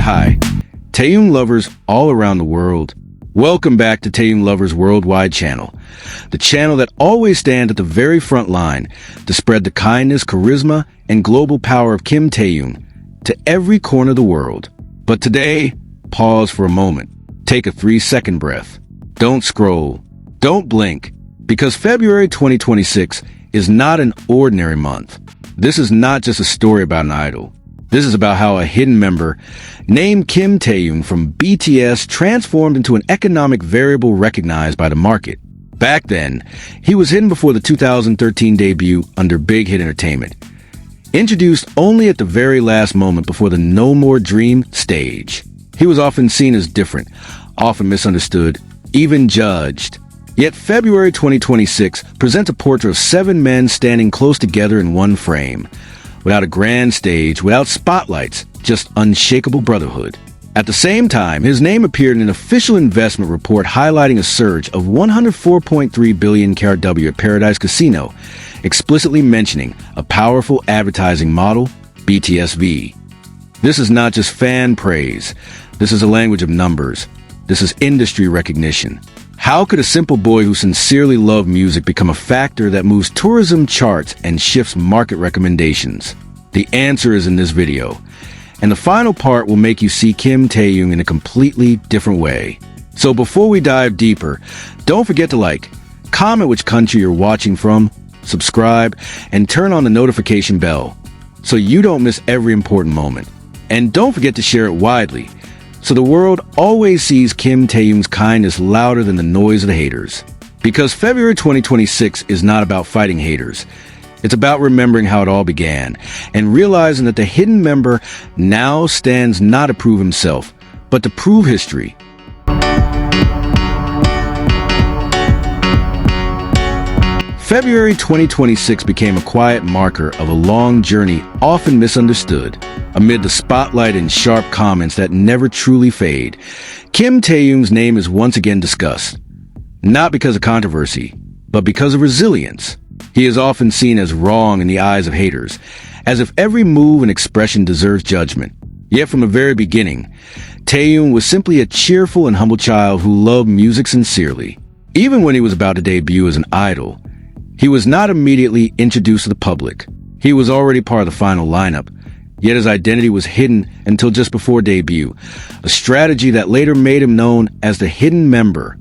Hi, Taehyung Lovers all around the world. Welcome back to Taehyung Lovers Worldwide channel, the channel that always stands at the very front line to spread the kindness, charisma, and global power of Kim Taehyung to every corner of the world. But today, pause for a moment. Take a 3-second breath. Don't scroll. Don't blink. Because February 2026 is not an ordinary month. This is not just a story about an idol. This is about how a hidden member named Kim Taehyung from BTS transformed into an economic variable recognized by the market. Back then, he was hidden before the 2013 debut under Big Hit Entertainment. Introduced only at the very last moment before the No More Dream stage. He was often seen as different, often misunderstood, even judged. Yet February 2026 presents a portrait of 7 men standing close together in one frame. Without a grand stage, without spotlights, just unshakable brotherhood. At the same time, his name appeared in an official investment report highlighting a surge of 104.3 billion KRW at Paradise Casino, explicitly mentioning a powerful advertising model, BTS V. This is not just fan praise. This is a language of numbers. This is industry recognition. How could a simple boy who sincerely loved music become a factor that moves tourism charts and shifts market recommendations? The answer is in this video. And the final part will make you see Kim Taehyung in a completely different way. So before we dive deeper, don't forget to like, comment which country you're watching from, subscribe, and turn on the notification bell so you don't miss every important moment. And don't forget to share it widely, so the world always sees Kim Taehyung's kindness louder than the noise of the haters. Because February 2026 is not about fighting haters. It's about remembering how it all began and realizing that the hidden member now stands not to prove himself, but to prove history. February 2026 became a quiet marker of a long journey often misunderstood. Amid the spotlight and sharp comments that never truly fade, Kim Taehyung's name is once again discussed. Not because of controversy, but because of resilience. He is often seen as wrong in the eyes of haters, as if every move and expression deserves judgment. Yet from the very beginning, Taehyung was simply a cheerful and humble child who loved music sincerely. Even when he was about to debut as an idol, he was not immediately introduced to the public. He was already part of the final lineup, yet his identity was hidden until just before debut, a strategy that later made him known as the hidden member.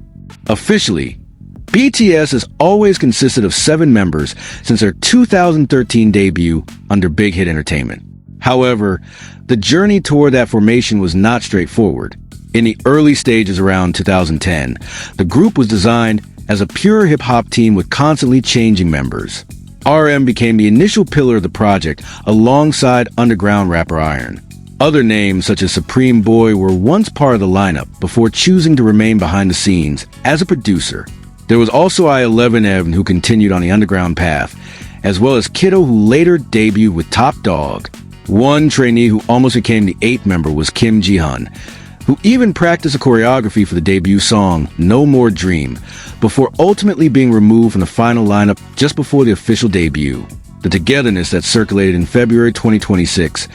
Officially, BTS has always consisted of 7 members since their 2013 debut under Big Hit Entertainment. However, the journey toward that formation was not straightforward. In the early stages around 2010, the group was designed as a pure hip-hop team with constantly changing members. RM became the initial pillar of the project alongside underground rapper Iron. Other names such as Supreme Boy were once part of the lineup before choosing to remain behind the scenes as a producer. There was also I-11 Evan who continued on the underground path, as well as Kiddo who later debuted with Top Dog. One trainee who almost became the 8th member was Kim Ji-hun, who even practiced a choreography for the debut song No More Dream, before ultimately being removed from the final lineup just before the official debut. The togetherness that circulated in February 2026,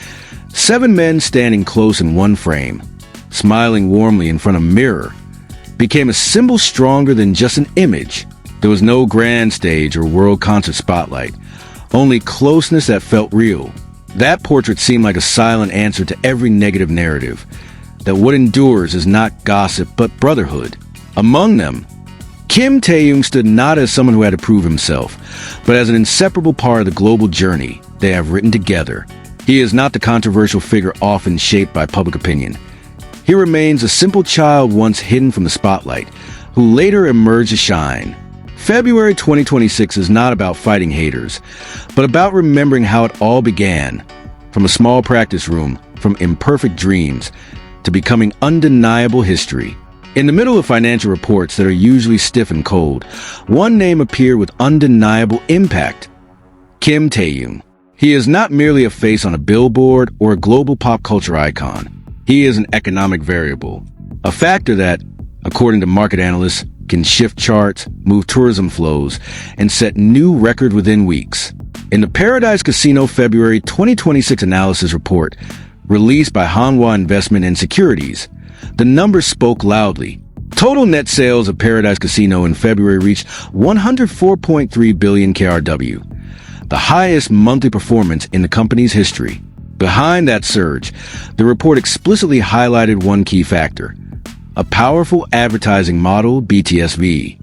7 men standing close in one frame, smiling warmly in front of a mirror, became a symbol stronger than just an image. There was no grand stage or world concert spotlight, only closeness that felt real. That portrait seemed like a silent answer to every negative narrative, that what endures is not gossip but brotherhood. Among them, Kim Taehyung stood not as someone who had to prove himself, but as an inseparable part of the global journey they have written together. He is not the controversial figure often shaped by public opinion. He remains a simple child once hidden from the spotlight, who later emerged to shine. February 2026 is not about fighting haters, but about remembering how it all began. From a small practice room, from imperfect dreams, to becoming undeniable history. In the middle of financial reports that are usually stiff and cold, one name appeared with undeniable impact: Kim Taehyung. He is not merely a face on a billboard or a global pop culture icon. He is an economic variable, a factor that, according to market analysts, can shift charts, move tourism flows, and set new records within weeks. In the Paradise Casino February 2026 analysis report, released by Hanwha Investment Securities. The numbers spoke loudly. Total net sales of Paradise Casino in February reached 104.3 billion KRW, the highest monthly performance in the company's history. Behind that surge, the report explicitly highlighted one key factor: a powerful advertising model, BTS V.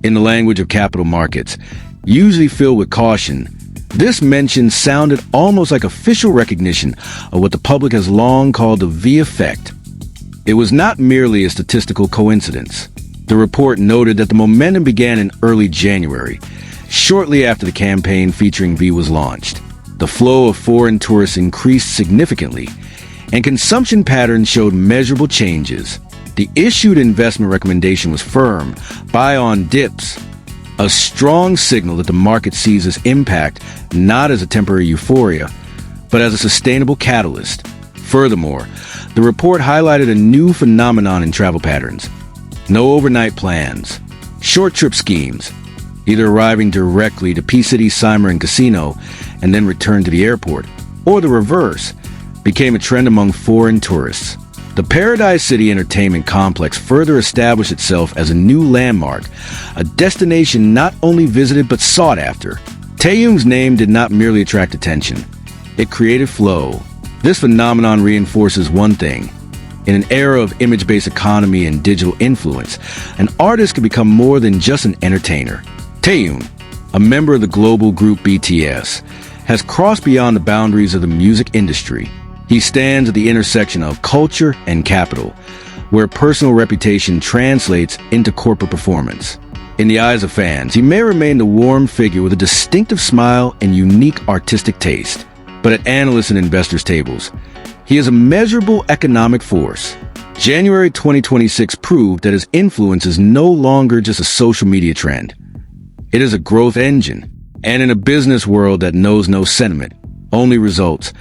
In the language of capital markets, usually filled with caution, this mention sounded almost like official recognition of what the public has long called the V effect. It was not merely a statistical coincidence. The report noted that the momentum began in early January, shortly after the campaign featuring V was launched. The flow of foreign tourists increased significantly, and consumption patterns showed measurable changes. The issued investment recommendation was firm: buy on dips, a strong signal that the market sees its impact not as a temporary euphoria, but as a sustainable catalyst. Furthermore, the report highlighted a new phenomenon in travel patterns: no overnight plans, short trip schemes, either arriving directly to P-City Simer and Casino and then return to the airport, or the reverse, became a trend among foreign tourists. The Paradise City Entertainment Complex further established itself as a new landmark, a destination not only visited but sought after. Taehyung's name did not merely attract attention, it created flow. This phenomenon reinforces one thing: in an era of image-based economy and digital influence, an artist can become more than just an entertainer. Taehyung, a member of the global group BTS, has crossed beyond the boundaries of the music industry. He stands at the intersection of culture and capital, where personal reputation translates into corporate performance. In the eyes of fans, he may remain the warm figure with a distinctive smile and unique artistic taste. But at analysts and investors' tables, he is a measurable economic force. January 2026 proved that his influence is no longer just a social media trend. It is a growth engine. And in a business world that knows no sentiment, only results,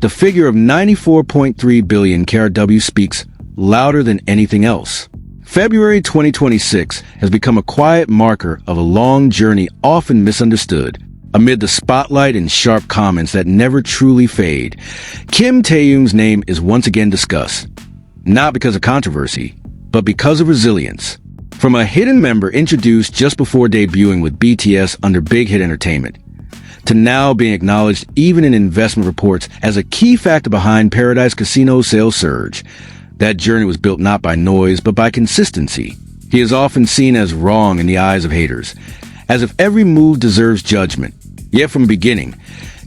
the figure of 94.3 billion KRW speaks louder than anything else. February 2026 has become a quiet marker of a long journey often misunderstood. Amid the spotlight and sharp comments that never truly fade, Kim Taehyung's name is once again discussed, not because of controversy, but because of resilience. From a hidden member introduced just before debuting with BTS under Big Hit Entertainment, to now being acknowledged even in investment reports as a key factor behind Paradise Casino's sales surge, that journey was built not by noise, but by consistency. He is often seen as wrong in the eyes of haters, as if every move deserves judgment. Yet from the beginning,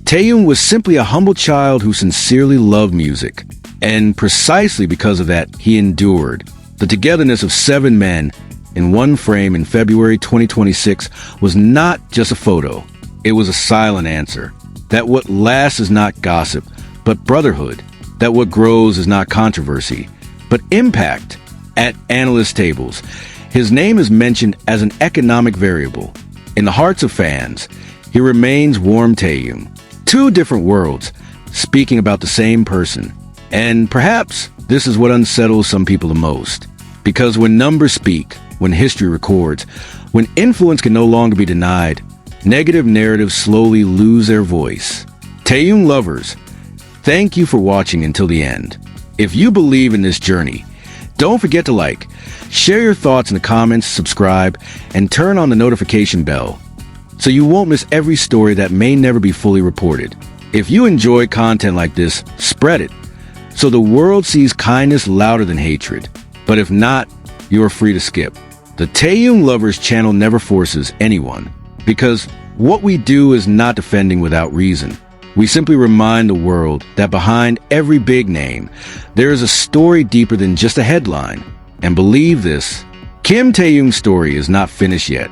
Taehyung was simply a humble child who sincerely loved music. And precisely because of that, he endured. The togetherness of 7 men in one frame in February 2026 was not just a photo. It was a silent answer that what lasts is not gossip, but brotherhood, that what grows is not controversy, but impact. At analyst tables, his name is mentioned as an economic variable. In the hearts of fans, he remains warm Taehyung. 2 different worlds, speaking about the same person. And perhaps this is what unsettles some people the most. Because when numbers speak, when history records, when influence can no longer be denied, negative narratives slowly lose their voice. Taehyung Lovers, thank you for watching until the end. If you believe in this journey, don't forget to like, share your thoughts in the comments, subscribe, and turn on the notification bell so you won't miss every story that may never be fully reported. If you enjoy content like this, spread it so the world sees kindness louder than hatred. But if not, you are free to skip. The Taehyung Lovers channel never forces anyone, because what we do is not defending without reason. We simply remind the world that behind every big name, there is a story deeper than just a headline. And believe this, Kim Taehyung's story is not finished yet.